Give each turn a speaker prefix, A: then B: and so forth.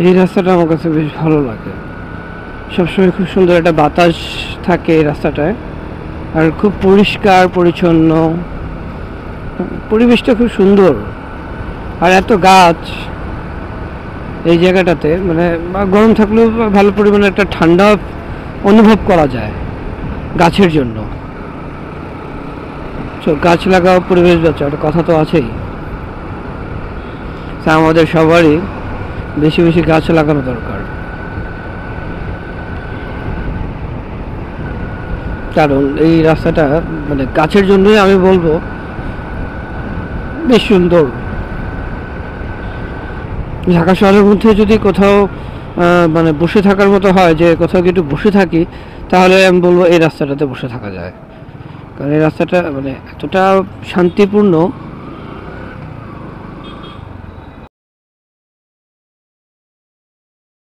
A: এই রাস্তাটা আমার কাছে বেশ ভালো লাগে, সবসময় খুব সুন্দর একটা বাতাস থাকে এই রাস্তাটায়, আর খুব পরিষ্কার পরিচ্ছন্ন, পরিবেশটা খুব সুন্দর, আর এত গাছ এই জায়গাটাতে, মানে গরম থাকলেও ভালো পরিমাণে একটা ঠান্ডা অনুভব করা যায় গাছের জন্য। গাছ লাগাও পরিবেশ বাঁচাও, একটা কথা তো আছেই। আমাদের সবারই বেশি বেশি গাছ লাগানো দরকার, কারণ এই রাস্তাটা মানে গাছের জন্যই আমি বলবো বেশ সুন্দর। ঢাকা শহরের মধ্যে যদি কোথাও মানে বসে থাকার মতো হয়, যে কোথাও একটু বসে থাকি, তাহলে আমি বলবো এই রাস্তাটাতে বসে থাকা যায়, কারণ এই রাস্তাটা মানে এতটা শান্তিপূর্ণ।